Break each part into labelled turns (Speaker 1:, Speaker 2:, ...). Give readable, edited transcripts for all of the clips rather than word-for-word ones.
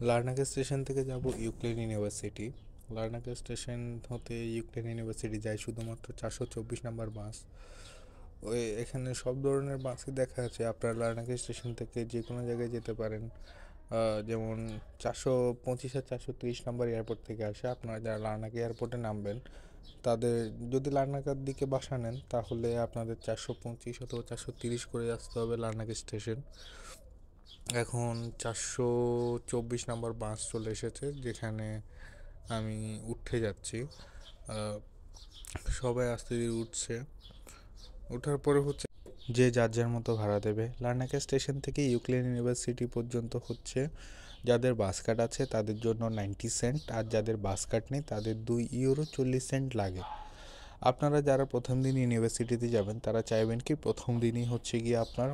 Speaker 1: Larnaca station থেকে যাব ইউক্লেন university. Larnaca station হতে ইউক্লেন ইউনিভার্সিটি যায় শুধুমাত্র 424 নাম্বার বাস। ওই এখানে সব ধরনের বাসই দেখা আছে। আপনার লার্নাকা স্টেশন থেকে যে কোনো জায়গায় যেতে পারেন। যেমন 425 আর 430 নাম্বার এয়ারপোর্ট থেকে আসে। আপনারা যারা লার্নাকা এয়ারপোর্টে নামবেন তাদের যদি লার্নাকার দিকে বাসা নেন তাহলে আপনাদের 425 অথবা 430 করে আসতে হবে লার্নাকা স্টেশন। এখন 424 নাম্বার বাস চলে এসেছে যেখানে আমি উঠতে যাচ্ছি। আহ, সবাই আস্তে ধীরে উঠছে। ওঠার পরে হচ্ছে যে যার যার মতো ভাড়া দেবে। লার্নাকা স্টেশন থেকে ইউক্লেন ইউনিভার্সিটি পর্যন্ত হচ্ছে যাদের বাস কার্ড আছে তাদের জন্য 90 সেন্ট, আর যাদের বাস কার্ড নেই তাদের 2 ইউরো 40 সেন্ট লাগে। আপনারা যারা প্রথম দিন ইউনিভার্সিটিতে যাবেন তারা চাইবেন কি প্রথম দিনই হচ্ছে গিয়ে আপনার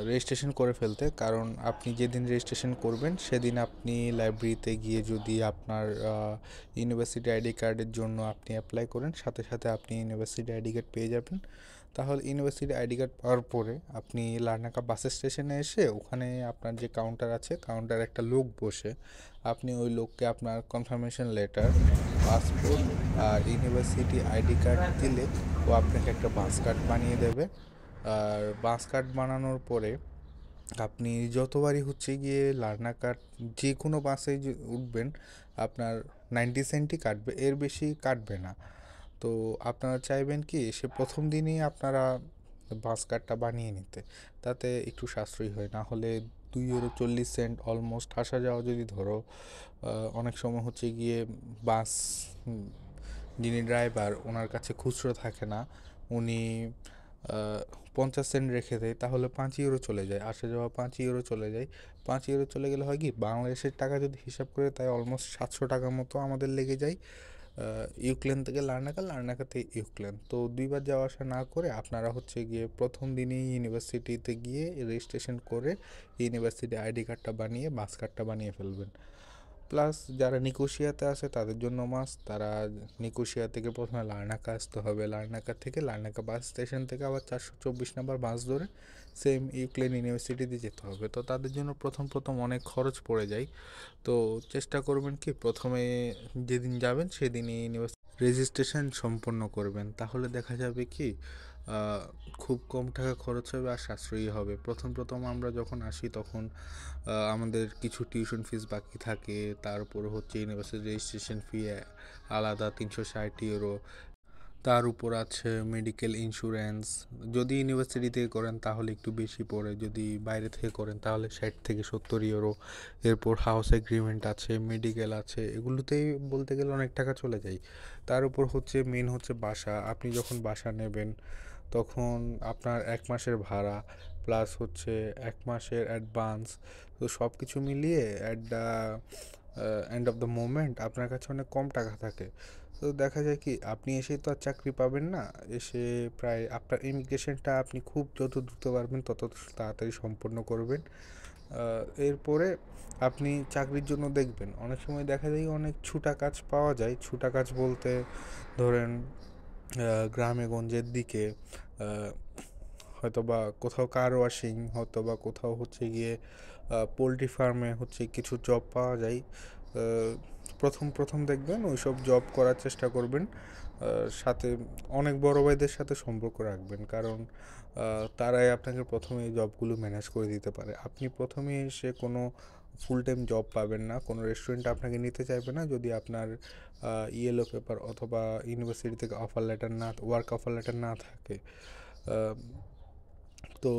Speaker 1: রেজিস্ট্রেশন করে ফেলতে, কারণ আপনি যেদিন রেজিস্ট্রেশন করবেন সেদিন আপনি লাইব্রেরিতে গিয়ে যদি আপনার ইউনিভার্সিটি আইডি কার্ডের জন্য আপনি অ্যাপ্লাই করেন, সাথে সাথে আপনি ইউনিভার্সিটি আইডি কার্ড পেয়ে যাবেন। তাহলে ইউনিভার্সিটি আইডি কার্ড পাওয়ার পরে আপনি লার্নাকা বাস স্টেশনে এসে ওখানে আপনার যে কাউন্টার আছে কাউন্টারে একটা লোক বসে, আপনি ওই লোককে আপনার কনফার্মেশন লেটার, পাসপোর্ট আর ইউনিভার্সিটি আইডি কার্ড দিলে ও আপনাকে একটা বাস কার্ড বানিয়ে দেবে। আর বাস কার্ড বানানোর পরে আপনি যতবারই হচ্ছে গিয়ে লার্নাকার যে কোনো বাসে উঠবেন আপনার 90 সেন্টই কাটবে, এর বেশি কাটবে না। তো আপনারা চাইবেন কি সে প্রথম দিনই আপনারা বাস কার্ডটা বানিয়ে নিতে, তাতে একটু সাশ্রয়ী হয়। না হলে 2 ইউরো 40 সেন্ট অলমোস্ট আসা যাওয়া যদি ধরো, অনেক সময় হচ্ছে গিয়ে বাস যিনি ড্রাইভার ওনার কাছে খুচরো থাকে না, উনি 50 সেন্ট রেখে দেয়, তাহলে 5 ইউরো চলে যায়, আসা যাওয়া 5 ইউরো চলে যায়। 5 ইউরো চলে গেলে হয় কি বাংলাদেশের টাকা যদি হিসাব করে তাই অলমোস্ট 700 টাকা মতো আমাদের লেগে যায় ইউক্লেন থেকে লার্নাকা, লার্নাকা থেকে ইউক্লেন। তো দুইবার যাওয়া আসা না করে আপনারা হচ্ছে গিয়ে প্রথম দিনই ইউনিভার্সিটিতে গিয়ে রেজিস্ট্রেশন করে ইউনিভার্সিটি আইডি কার্ডটা বানিয়ে বাস কার্ডটা বানিয়ে ফেলবেন। প্লাস যারা নিকোশিয়াতে আছে তাদের জন্য তারা নিকোশিয়া থেকে প্রথমে লার্নাকা আসতে হবে। লার্নাকা থেকে লার্নাকা বাস স্টেশন থেকে আবার 424 নাম্বার বাস ধরে সেম ইউক্লেন ইউনিভার্সিটিতে যেতে হবে। তো তাদের জন্য প্রথম প্রথম অনেক খরচ পড়ে যায়। তো চেষ্টা করবেন কি প্রথমে যেদিন যাবেন সেদিনই রেজিস্ট্রেশন সম্পন্ন করবেন, তাহলে দেখা যাবে কি আহ, খুব কম টাকা খরচ হবে আর সাশ্রয়ী হবে। প্রথম প্রথম আমরা যখন আসি তখন আমাদের কিছু টিউশন ফিস বাকি থাকে, তারপর হচ্ছে ইউনিভার্সিটি রেজিস্ট্রেশন ফি আলাদা 360 ইউরো, তার উপর আছে মেডিকেল ইন্স্যুরেন্স। যদি ইউনিভার্সিটি থেকে করেন তাহলে একটু বেশি পড়ে, যদি বাইরে থেকে করেন তাহলে 60 থেকে 70 ইউরো। এরপর হাউস এগ্রিমেন্ট আছে, মেডিকেল আছে, এগুলোতেই বলতে গেলে অনেক টাকা চলে যায়। তার উপর হচ্ছে মেন হচ্ছে বাসা। আপনি যখন বাসা নেবেন তখন আপনার 1 মাসের ভাড়া প্লাস হচ্ছে 1 মাসের অ্যাডভান্স, তো সব কিছু মিলিয়ে at the end of the moment আপনার কাছে অনেক কম টাকা থাকে। তো দেখা যায় কি আপনি এসেই তো আর চাকরি পাবেন না। এসে প্রায় আপনার ইমিগ্রেশনটা আপনি খুব যত দ্রুত পারবেন তত তাড়াতাড়ি সম্পন্ন করবেন। এরপরে আপনি চাকরির জন্য দেখবেন, অনেক সময় দেখা যায় অনেক ছুটা কাজ পাওয়া যায়। ছুটা কাজ বলতে ধরেন গ্রামে গঞ্জের দিকে হয়তো বা কোথাও কার ওয়াশিং, হয়তো বা কোথাও হচ্ছে গিয়ে পোলট্রি ফার্মে হচ্ছে কিছু জব পাওয়া যায়। প্রথম প্রথম দেখবেন ওইসব জব করার চেষ্টা করবেন। সাথে অনেক বড় ভাইদের সাথে সম্পর্ক রাখবেন, কারণ তারাই আপনাকে প্রথমে এই জবগুলো ম্যানেজ করে দিতে পারে। আপনি প্রথমে এসে কোনো ফুল টাইম জব পাবেন না, কোনো রেস্টুরেন্ট আপনাকে নিতে চাইবে না যদি আপনার ইয়েলো পেপার অথবা ইউনিভার্সিটি থেকে অফার লেটার না, ওয়ার্ক অফার লেটার না থাকে। তো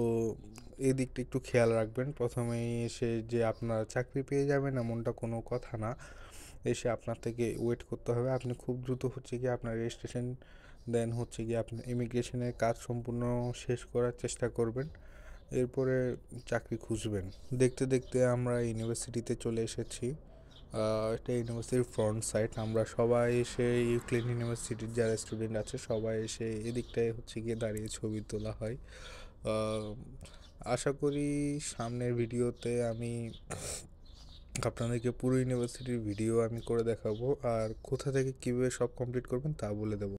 Speaker 1: এই দিকটা একটু খেয়াল রাখবেন। প্রথমেই এসে যে আপনার চাকরি পেয়ে যাবেন এমনটা কোনো কথা না, এসে আপনার থেকে ওয়েট করতে হবে। আপনি খুব দ্রুত হচ্ছে গিয়ে আপনার রেজিস্ট্রেশন দেন হচ্ছে গিয়ে আপনার ইমিগ্রেশনের কাজ সম্পূর্ণ শেষ করার চেষ্টা করবেন। এরপরে চাকরি খুঁজবেন। দেখতে দেখতে আমরা ইউনিভার্সিটিতে চলে এসেছি। এটা ইউনিভার্সিটির ফ্রন্ট সাইড। আমরা সবাই এসে ইউক্লেন ইউনিভার্সিটির যারা স্টুডেন্ট আছে সবাই এসে এদিকটায় হচ্ছে গিয়ে দাঁড়িয়ে ছবি তোলা হয়। আহ, আশা করি সামনের ভিডিওতে আমি আপনাদেরকে পুরো ইউনিভার্সিটির ভিডিও আমি করে দেখাবো, আর কোথা থেকে কীভাবে সব কমপ্লিট করবেন তা বলে দেবো।